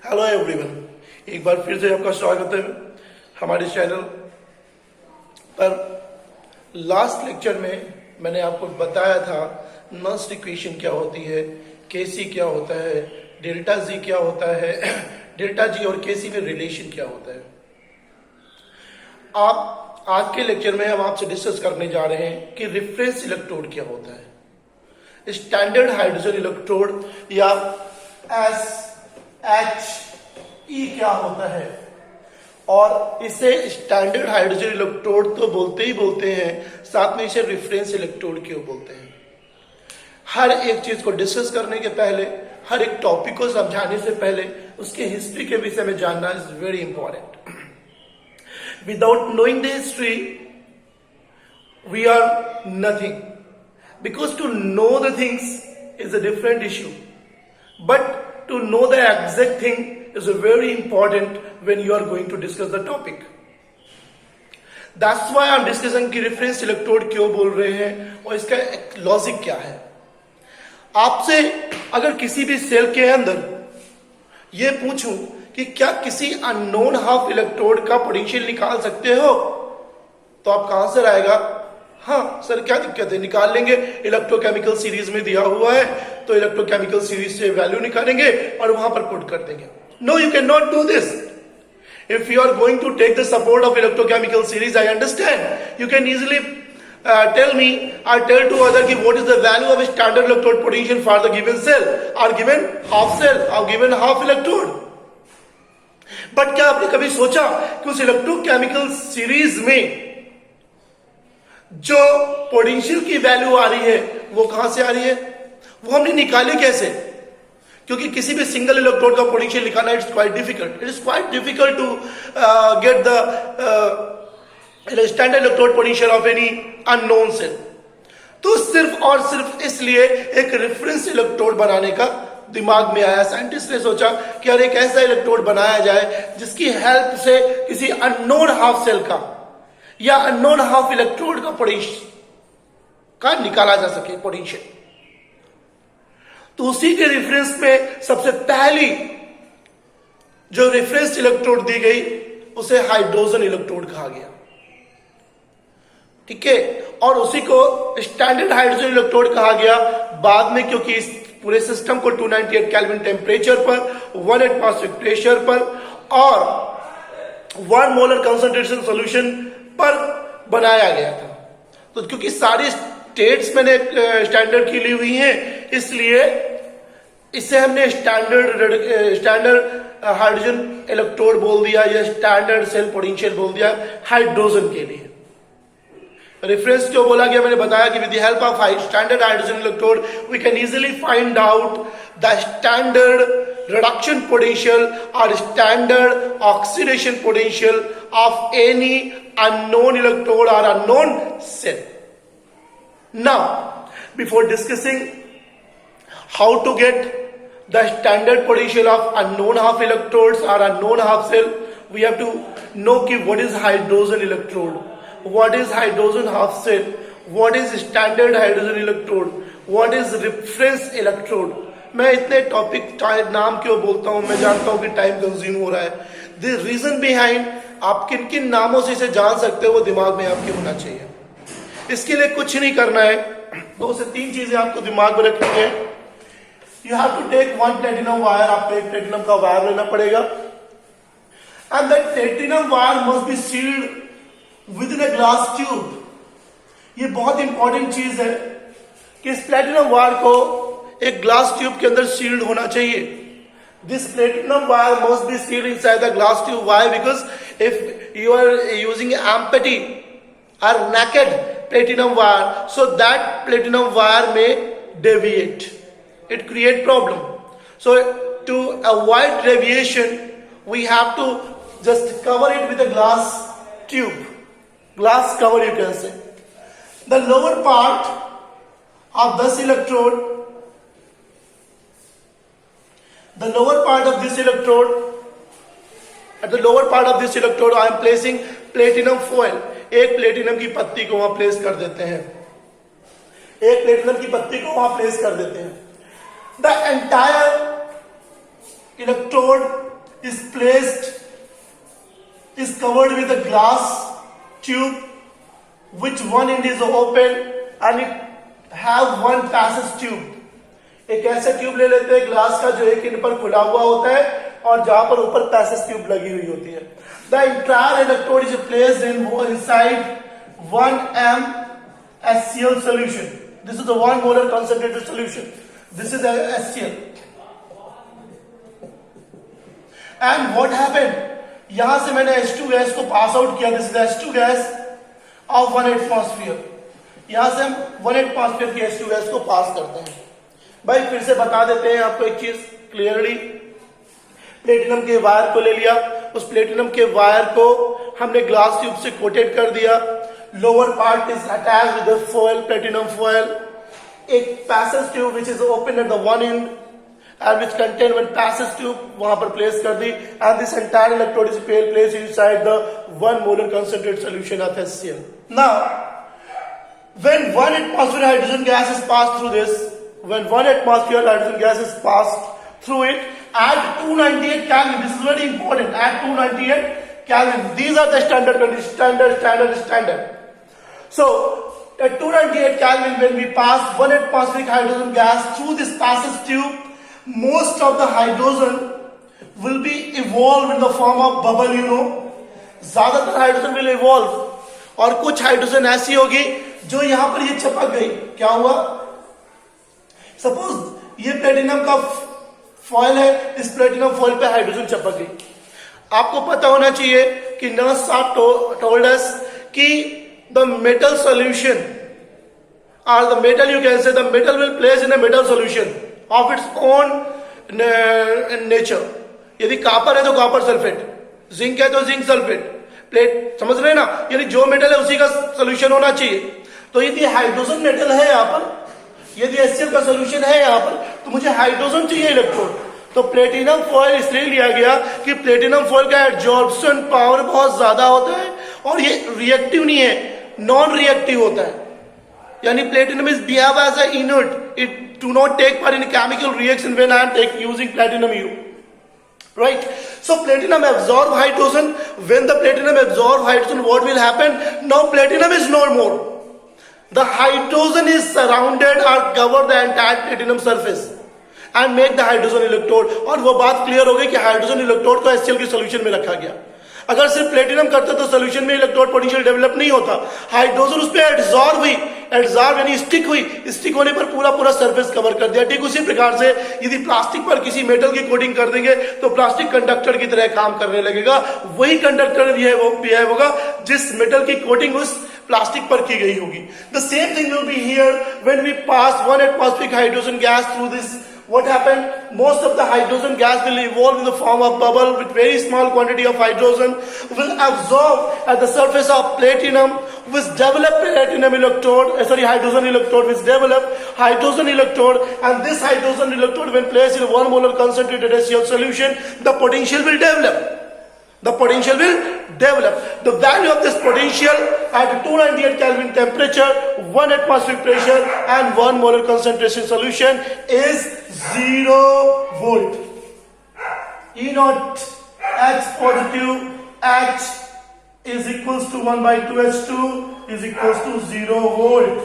Hello everyone, एक बार फिर से आपका स्वागत है हमारे चैनल पर। लास्ट लेक्चर में मैंने आपको बताया था नस्ट इक्वेशन क्या होती है, केसी क्या होता है, डेल्टा जी क्या होता है, डेल्टा जी और केसी में रिलेशन क्या होता है। आप आज के लेक्चर में हम आपसे डिस्कस करने जा रहे हैं कि रेफरेंस इलेक्ट्रोड क्या होता है, स्टैंडर्ड हाइड्रोजन इलेक्ट्रोड या SHE क्या होता है। और इसे स्टैंडर्ड हाइड्रोजन इलेक्ट्रोड तो बोलते ही बोलते हैं, साथ में इसे रेफरेंस इलेक्ट्रोड क्यों बोलते हैं। हर एक चीज को डिस्कस करने के पहले, हर एक टॉपिक को समझाने से पहले उसके हिस्ट्री के विषय में जानना is very important. Without knowing the history we are nothing, because to know the things is a different issue, but to know the exact thing is very important when you are going to discuss the topic. That's why I'm discussing कि reference electrode क्यों बोल रहे हैं और इसका logic क्या है। आपसे अगर किसी भी सेल के अंदर ये पूछूं कि क्या किसी अननोन हाफ इलेक्ट्रोड का पोटेंशियल निकाल सकते हो, तो आपका आंसर आएगा हाँ सर, क्या दिक्कत है, निकाल लेंगे। इलेक्ट्रोकेमिकल सीरीज में दिया हुआ है तो इलेक्ट्रोकेमिकल सीरीज से वैल्यू निकालेंगे और वहां पर पुट कर देंगे। No, you can not do this. If you are going to take the support of electrochemical series, I understand you can easily tell me or tell to other कि what is the value of standard electrode potential for the given cell or given half cell or given half electrode. But क्या आपने कभी सोचा कि उस electrochemical series में जो potential की वैल्यू आ रही है वो कहां से आ रही है, वो हमने निकाली कैसे? क्योंकि किसी भी सिंगल इलेक्ट्रोड का पोटेंशियल निकालना it's quite difficult. It is quite difficult to get the standard electrode potential of any unknown cell. तो सिर्फ और सिर्फ इसलिए एक रेफरेंस इलेक्ट्रोड बनाने का दिमाग में आया। साइंटिस्ट ने सोचा कि यार एक ऐसा इलेक्ट्रोड बनाया जाए जिसकी हेल्प से किसी अननोन हाफ सेल का या अननोन हाफ इलेक्ट्रोड का पोटेंशियल का निकाला जा सके पोटेंशियल। तो उसी के रेफरेंस में सबसे पहली जो रेफरेंस इलेक्ट्रोड दी गई उसे हाइड्रोजन इलेक्ट्रोड कहा गया, ठीक है। और उसी को स्टैंडर्ड हाइड्रोजन इलेक्ट्रोड कहा गया बाद में, क्योंकि इस पूरे सिस्टम को 298 केल्विन टेम्परेचर पर, 1 एटमॉस्फेरिक प्रेशर पर और 1 मोलर कंसंट्रेशन सॉल्यूशन पर बनाया गया था। तो क्योंकि सारी स्टेट्स मैंने स्टैंडर्ड की ली हुई हैं, इसलिए इसे हमने स्टैंडर्ड हाइड्रोजन इलेक्ट्रोड बोल दिया या स्टैंडर्ड सेल पोटेंशियल बोल दिया हाइड्रोजन के लिए। रेफरेंस जो बोला गया, मैंने बताया कि with the help of standard hydrogen electrode we can easily find out the standard reduction potential or standard oxidation potential of any unknown electrode or unknown cell. Now, before discussing how to get the standard potential of unknown half electrodes or unknown half cell, we have to know what is hydrogen electrode, what is hydrogen half cell, what is standard hydrogen electrode, what is reference electrode. मैं इतने topic नाम क्यों बोलता हूं, मैं जानता हूं कि टाइम कंज्यूम हो रहा है। द रीजन बिहाइंड आप किन किन नामों से इसे जान सकते हो वो दिमाग में आपके होना चाहिए। इसके लिए कुछ नहीं करना है, 2 से 3 चीजें आपको दिमाग में रखनी है। You have to take 1 platinum wire, आपको एक प्लेटिनम का वायर लेना पड़ेगा and that platinum wire must be sealed within a glass tube. ये बहुत इंपॉर्टेंट चीज है कि इस प्लेटिनम वायर को एक ग्लास ट्यूब के अंदर सील्ड होना चाहिए। This platinum wire must be sealed inside the glass tube. Why? Because if you are using empty और naked platinum wire, so that platinum wire में deviate, it create problem. So to avoid deviation we have to just cover it with a glass tube, glass cover you can say. The lower part of this electrode, the lower part of this electrode, at the lower part of this electrode I am placing platinum foil. एक platinum की पत्ती को वहां place कर देते हैं, एक platinum की पत्ती को वहां प्लेस कर देते हैं। The entire electrode is covered with a glass tube which one end is open and it have one passage tube. एक ऐसा ट्यूब ले लेते हैं ग्लास का जो एक एंड पर खुला हुआ होता है और जहां पर ऊपर पैसेज ट्यूब लगी हुई होती है. The entire electrode is placed inside 1 m HCl solution. This is the 1 molar concentrated solution. This is HCl. And what happened? यहां से मैंने H2 गैस को पास आउट किया. This is H2 gas off 1 atmosphere. यहां से हम 1 atmosphere की H2 gas को पास करते हैं. भाई फिर से बता देते हैं आपको एक चीज क्लियरली. प्लेटिनम के वायर को ले लिया. उस प्लेटिनम के वायर को हमने ग्लास ट्यूब से कोटेड कर दिया. Lower part is attached with the foil, platinum foil. एक passage tube which is open at the one end and which contain one passage tube वहां पर प्लेस कर दी. and this entire electrode is placed inside the 1 molar concentrated solution of HCl. Now when 1 atmosphere hydrogen gas is passed through this, when 1 atmosphere hydrogen gas is passed through it at 298 Kelvin, this is very important, at 298 Kelvin. These are the standard conditions, standard. So at 298 Kelvin, when we pass 1 atmospheric hydrogen gas through this passage tube, most of the hydrogen will be evolved in the form of bubble, ज्यादातर hydrogen will evolve और कुछ hydrogen ऐसी होगी जो यहां पर ये चिपक गई. क्या हुआ? सपोज ये प्लेटिनम का फॉयल है, इस प्लेटिनम फॉयल पे हाइड्रोजन चिपक गई. आपको पता होना चाहिए कि नर्स साहब told us कि the metal solution or the metal, you can say the metal will place in a metal solution of its own nature. यदि कॉपर है तो कॉपर सल्फेट, जिंक है तो जिंक सल्फेट, प्लेट, समझ रहे हैं ना? यानी जो मेटल है उसी का सोल्यूशन होना चाहिए. तो यदि हाइड्रोजन मेटल है यहां पर, यदि HCl का सोल्यूशन है यहां पर, तो मुझे हाइड्रोजन चाहिए इलेक्ट्रोड. तो प्लेटिनम फॉयल इसलिए लिया गया कि प्लेटिनम फॉयल का एब्जॉर्प्शन पावर बहुत ज्यादा होता है और ये रिएक्टिव नहीं है, नॉन रिएक्टिव होता है. यानी platinum is behave as a inert. It do not take part in chemical reaction when I am using platinum U. Right? So platinum absorb hydrogen. When the platinum absorb hydrogen, what will happen? Now platinum is no more. The hydrogen is surrounded or cover the entire platinum surface and make the hydrogen electrode. और वो बात clear हो गई कि hydrogen electrode को HCl के solution में रखा गया. अगर सिर्फ प्लेटिनम करते तो सोल्यूशन में इलेक्ट्रोड पोटेंशियल डेवलप नहीं होता. हाइड्रोजन उस पर एडजॉर्ब हुई, एडजॉर्ब यानी स्टिक हुई, स्टिक होने पर पूरा सरफेस कवर कर दिया. ठीक उसी प्रकार से यदि प्लास्टिक पर किसी मेटल की कोटिंग कर देंगे तो प्लास्टिक कंडक्टर की तरह काम करने लगेगा. वही कंडक्टर बिहेव होगा जिस मेटल की कोटिंग उस प्लास्टिक पर की गई होगी. The same thing will be here when we pass 1 atmospheric hydrogen gas through this. What happened? Most of the hydrogen gas will evolve in the form of bubble with very small quantity of hydrogen will absorb at the surface of platinum which develop platinum electrode, hydrogen electrode which develop hydrogen electrode, and this hydrogen electrode when placed in 1 molar concentrated HCl solution, the potential will develop. The potential will develop. The value of this potential at 298 Kelvin temperature, 1 atmospheric pressure and 1 molar concentration solution is 0 volt. E naught H positive, H is equals to 1 by 2 H2 is equals to 0 volt.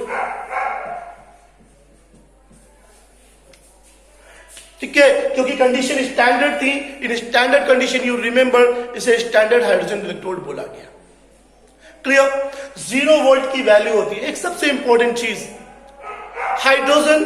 ठीक है, क्योंकि condition standard थी. In standard condition you remember इसे standard hydrogen electrode बोला गया. Clear? 0 volt की value होती है. एक सबसे इंपॉर्टेंट चीज, हाइड्रोजन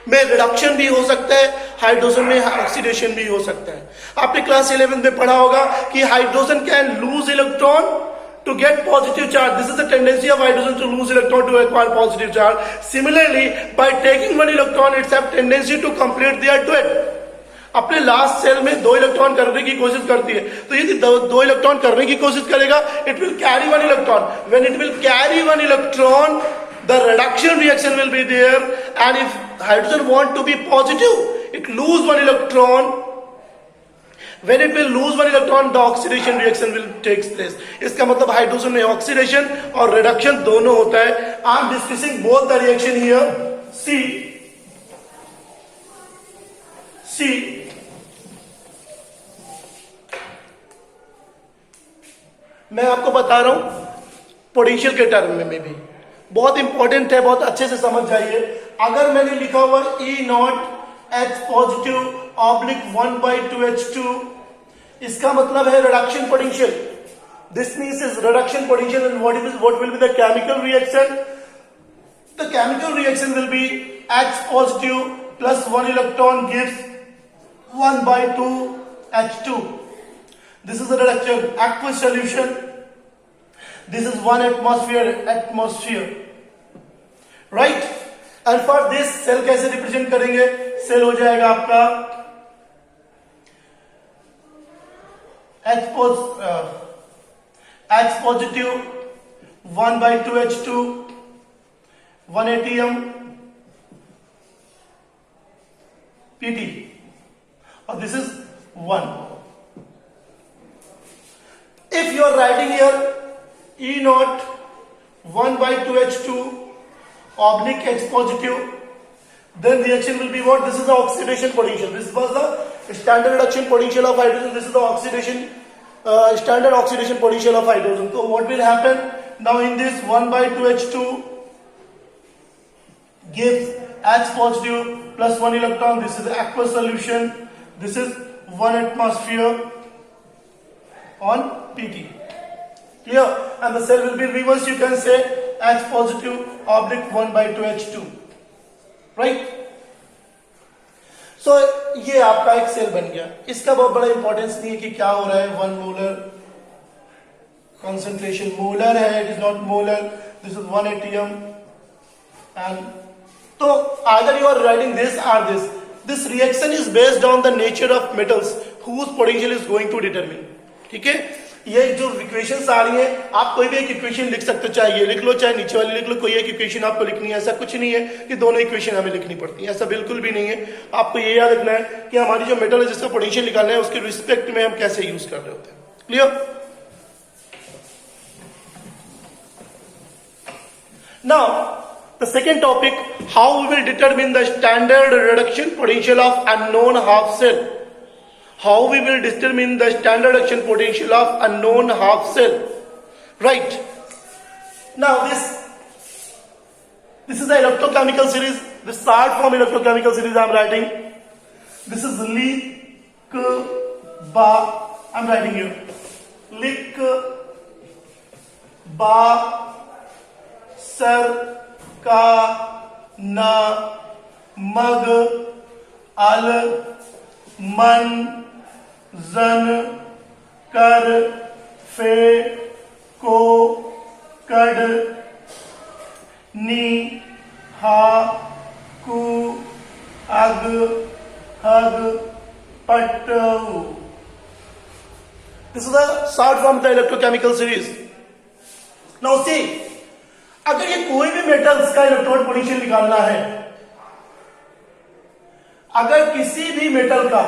में रिडक्शन भी हो सकता है, हाइड्रोजन में ऑक्सीडेशन भी हो सकता है. आपने क्लास 11 में पढ़ा होगा कि hydrogen can lose electron to get positive charge. This is the tendency of hydrogen to lose electron to acquire positive charge. Similarly, by taking 1 electron, it's have tendency to complete their duet. अपने last cell में 2 electron करने की कोशिश करती है. तो यदि 2 electron करने की कोशिश करेगा, it will carry 1 electron. When it will carry 1 electron, the reduction reaction will be there. And if hydrogen want to be positive, it lose 1 electron. When it will lose 1 electron, the oxidation reaction will take place. इसका मतलब hydrogen में oxidation और reduction दोनों होता है. I am discussing both the reaction here. See मैं आपको बता रहा हूं पोटेंशियल के टर्म में भी बहुत इंपॉर्टेंट है, बहुत अच्छे से समझ जाइए। अगर मैंने लिखा हुआ E not H positive oblique 1/2H2, इसका मतलब है reduction potential. This means is reduction potential and what will be the chemical reaction? The chemical reaction will be H positive plus 1 electron gives 1/2H2. This is the reduction aqueous solution. This is 1 atmosphere, right? And for this cell कैसे represent करेंगे? Cell हो जाएगा आपका H positive 1/2H2 1 atm Pt, और this is 1. If you are writing here E naught 1/2H2 oblique H positive, then reaction will be what? This is the oxidation potential. This was the standard reduction potential of hydrogen. This is the oxidation standard oxidation potential of hydrogen. So what will happen now in this 1/2H2 gives H positive plus 1 electron. This is the aqueous solution. This is 1 atmosphere on Pt. Clear? And the cell will be reversed. You can say H positive oblique 1/2H2, right? So ये आपका एक cell बन गया। इसका बहुत बड़ा importance नहीं है कि क्या हो रहा है, 1 मोलर concentration, मोलर है, it is not molar. This is 1 atm, and so either you are writing this or this. This reaction is based on the nature of metals whose potential is going to determine. ठीक है, ये जो equations आ रही हैं, आप कोई भी एक इक्वेशन लिख सकते हो, चाहे ये लिख लो चाहे नीचे वाली लिख लो, कोई एक इक्वेशन आपको लिखनी है। ऐसा कुछ नहीं है कि दोनों इक्वेशन हमें लिखनी पड़ती है, ऐसा बिल्कुल भी नहीं है। आपको ये याद रखना है कि हमारी जो मेटल है जिसका पोटेंशियल निकालना है उसके रिस्पेक्ट में हम कैसे यूज कर रहे होते हैं। Clear? Now the second topic, how we will determine the standard reduction potential of unknown half cell. How we will determine the standard reduction potential of unknown half cell, right? Now this is the electrochemical series, the short form electrochemical series I am writing. This is Lick Ba, I am writing here Lick Ba Sar Ka Na Mag Al Man Zan Kar Fe Ko Kad Ni Ha Ku Ag Hag Patu. This is the short form of the electrochemical series. Now see, अगर ये कोई भी metals का electron potential निकालना है, अगर किसी भी मेटल का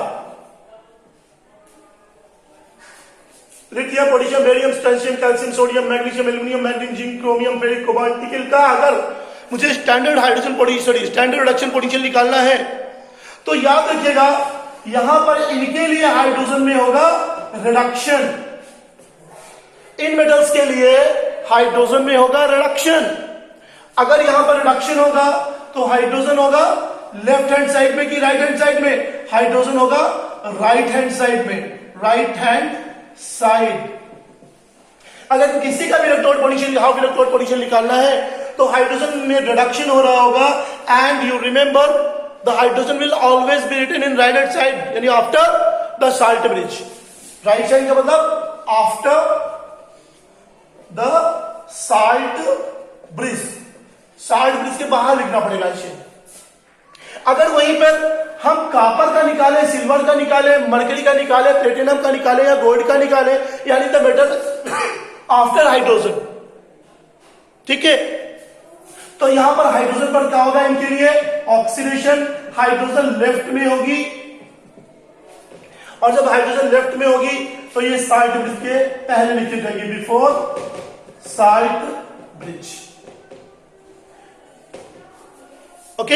lithium, potassium, barium, strontium, calcium, sodium, magnesium, aluminium, manganese, zinc, chromium, ferric, cobalt, nickel का अगर मुझे standard hydrogen potential, standard reduction potential निकालना है, तो याद रखिएगा यहां पर इनके लिए हाइड्रोजन में होगा रिडक्शन, इन मेटल्स के लिए हाइड्रोजन में होगा रिडक्शन। अगर यहां पर रिडक्शन होगा तो हाइड्रोजन होगा लेफ्ट हैंड साइड में कि राइट हैंड साइड में? हाइड्रोजन होगा राइट हैंड साइड में, राइट हैंड साइड। अगर किसी का भी electron potential, half electron potential निकालना है तो हाइड्रोजन में रिडक्शन हो रहा होगा, and you remember the hydrogen will always be written in right hand side, यानी after the salt bridge. Right side का मतलब after the salt bridge, salt bridge के बाहर लिखना पड़ेगा इसे। अगर वहीं पर हम कॉपर का निकाले, सिल्वर का निकाले, मरकरी का निकाले, प्लेटिनम का निकाले या गोल्ड का निकाले, यानी द मेटल आफ्टर हाइड्रोजन, ठीक है, तो यहां पर हाइड्रोजन पर क्या होगा? इनके लिए ऑक्सीडेशन, हाइड्रोजन लेफ्ट में होगी, और जब हाइड्रोजन लेफ्ट में होगी तो ये साल्ट ब्रिज के पहले लिखी जाएगी, before salt bridge. Okay,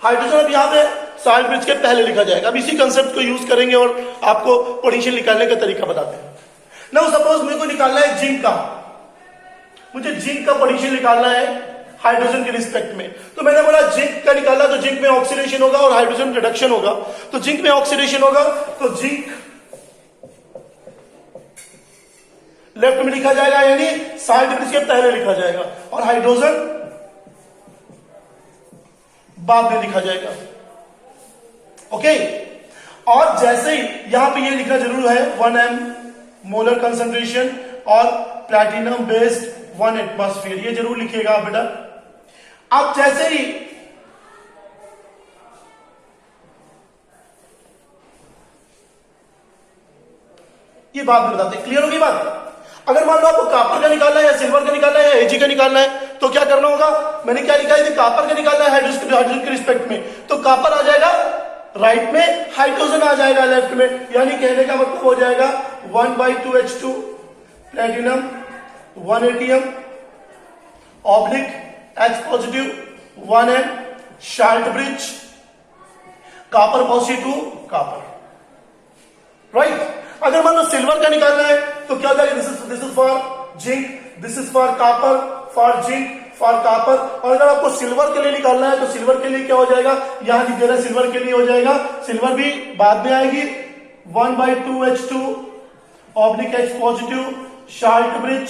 hydrogen अब यहां पे साल्ट ब्रिज के पहले लिखा जाएगा। अब इसी कंसेप्ट को यूज करेंगे और आपको पोटेंशियल निकालने का तरीका बताते हैं। नाउ सपोज मेरे को निकालना है जिंक का, मुझे जिंक का पोटेंशियल निकालना है हाइड्रोजन के रिस्पेक्ट में। तो मैंने बोला जिंक का निकाला तो जिंक में ऑक्सीडेशन होगा और हाइड्रोजन रिडक्शन होगा। तो जिंक में ऑक्सीडेशन होगा तो जिंक लेफ्ट में लिखा जाएगा, यानी 60 डिग्री से पहले लिखा जाएगा, और हाइड्रोजन बाद में लिखा जाएगा। ओके, और जैसे ही यहां पे ये लिखना जरूर है 1m मोलर कंसंट्रेशन और प्लैटिनम बेस्ड 1 एटमॉस्फेयर, ये जरूर लिखिएगा बेटा। अब जैसे ही ये बात में बताते हैं, क्लियर होगी बात। अगर मान लो आपको कापर का निकालना है या सिल्वर का निकालना है या एजी का निकालना है तो क्या करना होगा, मैंने क्या लिखा है, कापर का निकालना है हाइड्रोजन के रिस्पेक्ट में, तो कापर आ जाएगा राइट में, हाइड्रोजन आ जाएगा लेफ्ट में, यानी कहने का मतलब हो जाएगा 1/2H2 platinum 1 ATM oblique H positive 1N short bridge copper positive copper, right. अगर मान लो सिल्वर का निकालना है तो क्या हो जाएगा, this is for zinc, this is for copper, for zinc, for copper. और अगर आपको सिल्वर के लिए निकालना है तो सिल्वर के लिए क्या हो जाएगा, यहां लिख देना सिल्वर के लिए हो जाएगा, सिल्वर भी बाद में आएगी 1/2H2 oblique H positive short bridge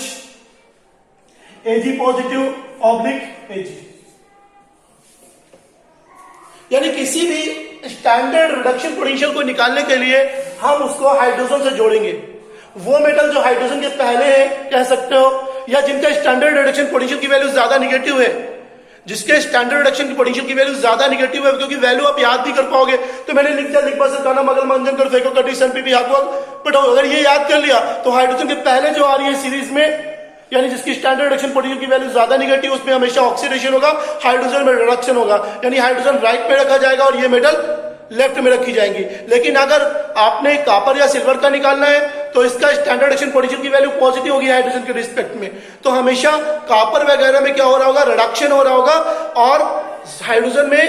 Ag positive oblique Ag, यानी किसी भी स्टैंडर्ड रिडक्शन पोटेंशियल को निकालने के लिए हम उसको हाइड्रोजन से जोड़ेंगे। वो मेटल जो हाइड्रोजन के पहले है कह सकते हो, या जिनका स्टैंडर्ड रिडक्शन पोटेंशियल की वैल्यू ज्यादा निगेटिव है, जिसके स्टैंडर्ड रिडक्शन की पोटेंशियल की वैल्यू ज्यादा निगेटिव है, क्योंकि वैल्यू आप याद भी कर पाओगे। तो मैंने लिख दिया लिखबा से काना मगल मंजन कर फेंको कटी सनपीपी हाथवल, बट अगर ये याद कर लिया तो हाइड्रोजन के पहले जो आ रही है सीरीज में, यानी जिसकी स्टैंडर्ड रिडक्शन पोटेंशियल की वैल्यू ज्यादा निगेटिव, उसमें हमेशा ऑक्सीडेशन होगा, हाइड्रोजन में रिडक्शन होगा, यानी हाइड्रोजन राइट में रखा जाएगा और ये मेटल लेफ्ट में रखी जाएंगी। लेकिन अगर आपने कापर या सिल्वर का निकालना है तो इसका स्टैंडर्ड रिडक्शन पोटेंशियल की वैल्यू पॉजिटिव होगी हाइड्रोजन के रिस्पेक्ट में, तो हमेशा कापर वगैरह में क्या हो रहा होगा, रिडक्शन हो रहा होगा, और हाइड्रोजन में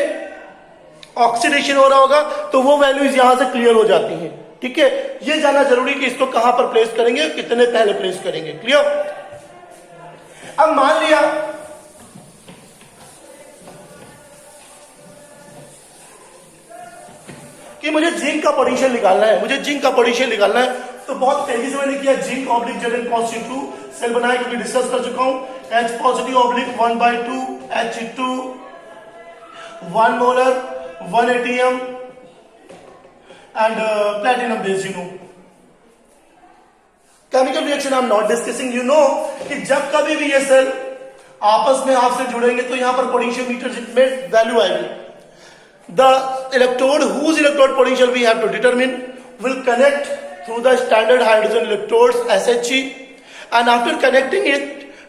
ऑक्सीडेशन हो रहा होगा। तो वो वैल्यूज यहां से क्लियर हो जाती हैं। ठीक है, ये जानना जरूरी कि इसको कहां पर प्लेस करेंगे, कितने पहले प्लेस करेंगे। क्लियर। अब मान लिया कि मुझे जिंक का पोटेंशियल निकालना है, मुझे जिंक का पोटेंशियल निकालना है, तो बहुत तेजी से मैंने किया zinc oblique Zn positive cell बनाया, क्योंकि डिस्कस कर चुका हूं। H positive oblique 1/2H2 1 molar 1 ATM and platinum base, you know chemical reaction I am not discussing. You know कि जब कभी भी ये सेल आपस में आपसे जुड़ेंगे तो यहां पर पोटेंशियल मीटर में वैल्यू आएगी। The electrode whose electrode potential we have to determine will connect through the standard hydrogen electrodes SHE, and after connecting it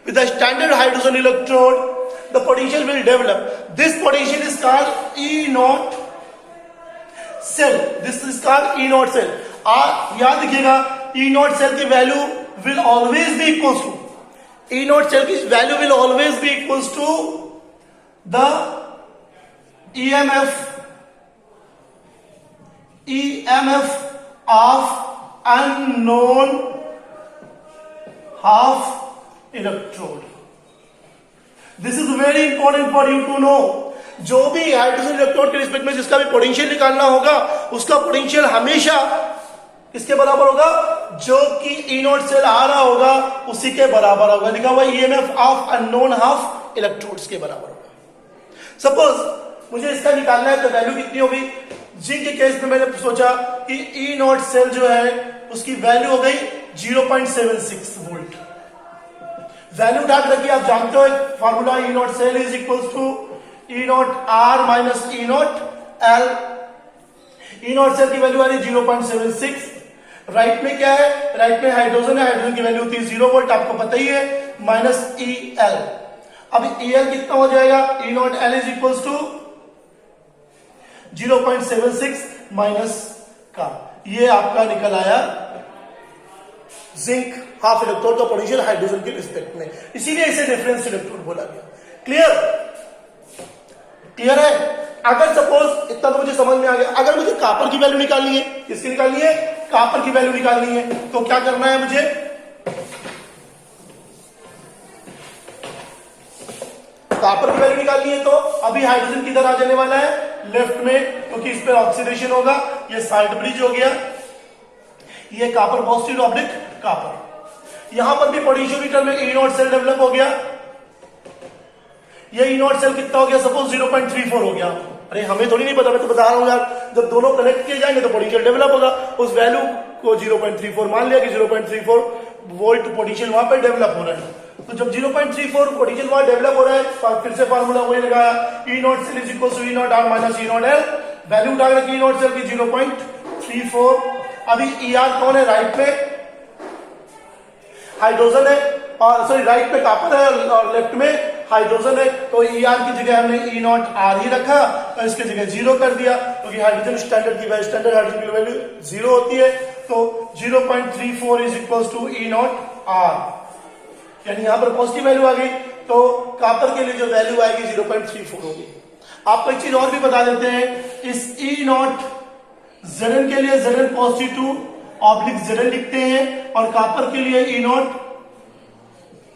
with the standard hydrogen electrode, the potential will develop. This potential is called E0 cell. This is called E0 cell. याद रखिएगा E0 cell की value will always be equals to, E0 cell की value will always be equals to the EMF of unknown half electrode. This is very important for you to know. जो भी hydrogen electrode के respect में जिसका भी potential निकालना होगा, उसका पोटेंशियल हमेशा किसके बराबर होगा, जो कि E0 सेल आ रहा होगा उसी के बराबर होगा। लिखा हुआ EMF of unknown half electrodes के बराबर होगा। सपोज मुझे इसका निकालना है तो वैल्यू कितनी होगी, जिंक के केस में मैंने सोचा कि E0 सेल जो है उसकी वैल्यू हो गई 0.76 वोल्ट। वैल्यू डाल रखिए, आप जानते हो formula E0 cell is equals to E0 R minus E0 L। E0 cell की वैल्यू आ रही 0.76। राइट में क्या है, राइट में हाइड्रोजन है, हाइड्रोजन की वैल्यू होती है 0 वोल्ट, आपको पता ही है, माइनस EL। अब EL कितना हो जाएगा, E0 L is equals to 0.76 minus का, ये आपका निकल आया जिंक हाफ इलेक्ट्रोड का पोटेंशियल हाइड्रोजन के रिस्पेक्ट में, इसीलिए इसे डिफरेंस इलेक्ट्रोड बोला गया। क्लियर, क्लियर है। अगर सपोज इतना तो मुझे समझ में आ गया, अगर मुझे कापर की वैल्यू निकालनी है, किसकी निकालनी है, कापर की वैल्यू निकालनी है, तो क्या करना है मुझे, कॉपर की वैल्यू निकालनी है तो अभी हाइड्रोजन किधर आ जाने वाला है, लेफ्ट में, क्योंकि इस पर ऑक्सीडेशन होगा, ये साइड ब्रिज हो गया, ये कॉपर पॉजिटिव ऑब्लिक कॉपर। यहां पर भी पोटेंशियोमीटर में ई नॉट सेल डेवलप हो गया, ये ई नॉट सेल कितना हो गया, सपोज 0.34 हो गया। अरे हमें थोड़ी नहीं पता, मैं तो बता रहा हूं यार, जब दोनों कनेक्ट किए जाएंगे तो पोटेंशियल डेवलप होगा। उस वैल्यू को 0.34 मान लिया कि 0.34 वोल्ट पोटेंशियल वहां पर डेवलप हो रहा है। तो जब 0.34 पोटेंशियल वहां डेवलप हो रहा है, फिर से फार्मूला वही लगाया, E naught cell is equal to E not R minus E naught L. Value उठा रखी ई नॉट सेल की 0.34। अभी ई आर कौन है, राइट पे हाइड्रोजन है, और सॉरी राइट पे कॉपर है और लेफ्ट में हाइड्रोजन है, तो ई आर की जगह हमने ई नॉट आर ही रखा और इसकी जगह 0 कर दिया, क्योंकि हाइड्रोजन स्टैंडर्ड की वैल्यू, स्टैंडर्ड हाइड्रोजन की वैल्यू 0 होती है। तो 0.34 is equal to E not R, यानी यहां पर पॉजिटिव वैल्यू आ गई, तो कॉपर के लिए जो वैल्यू आएगी 0.34 होगी। आपको एक चीज और भी बता देते हैं, इस ई नॉट Zn के लिए Zn पॉजिटिव ऑब्लिक Zn लिखते हैं, और कॉपर के लिए E naught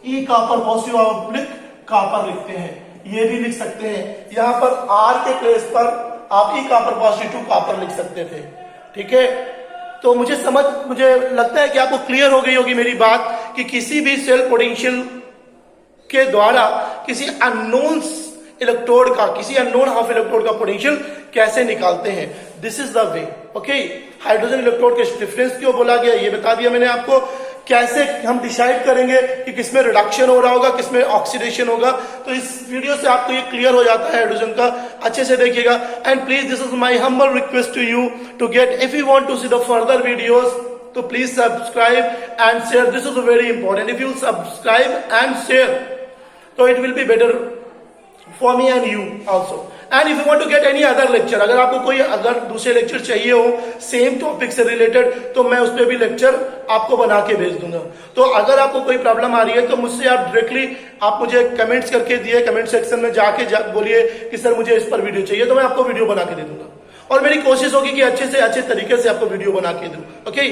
E copper positive oblique copper लिखते हैं, ये भी लिख सकते हैं। यहां पर आर के प्लेस पर आप ई कॉपर पॉजिटिव कॉपर लिख सकते थे, ठीक है। तो मुझे लगता है कि आपको क्लियर हो गई होगी मेरी बात कि किसी भी सेल पोटेंशियल के द्वारा किसी अननोन इलेक्ट्रोड का, किसी अननोन हाफ इलेक्ट्रोड का पोटेंशियल कैसे निकालते हैं। This is the way, okay. Hydrogen electrode के डिफरेंस क्यों बोला गया ये बता दिया मैंने आपको। कैसे हम डिसाइड करेंगे कि किसमें रिडक्शन हो रहा होगा, किसमें ऑक्सीडेशन होगा, तो इस वीडियो से आपको ये क्लियर हो जाता है हाइड्रोजन का। अच्छे से देखिएगा, and please this is my humble request to you to get, if you want to see the further videos, तो please subscribe and share, this is very important. If you subscribe and share, तो it will be better for me and you also. And if you want to get any other lecture, अगर आपको कोई अगर दूसरे lecture चाहिए हो same topic से related, तो मैं उस पर भी लेक्चर आपको बना के भेज दूंगा। तो अगर आपको कोई प्रॉब्लम आ रही है तो मुझसे आप डायरेक्टली आप मुझे कमेंट्स करके दिए, कमेंट सेक्शन में जाके बोलिए कि सर मुझे इस पर वीडियो चाहिए, तो मैं आपको वीडियो बना के दे दूंगा, और मेरी कोशिश होगी कि अच्छे से अच्छे तरीके से आपको वीडियो बना के दूं, ओके।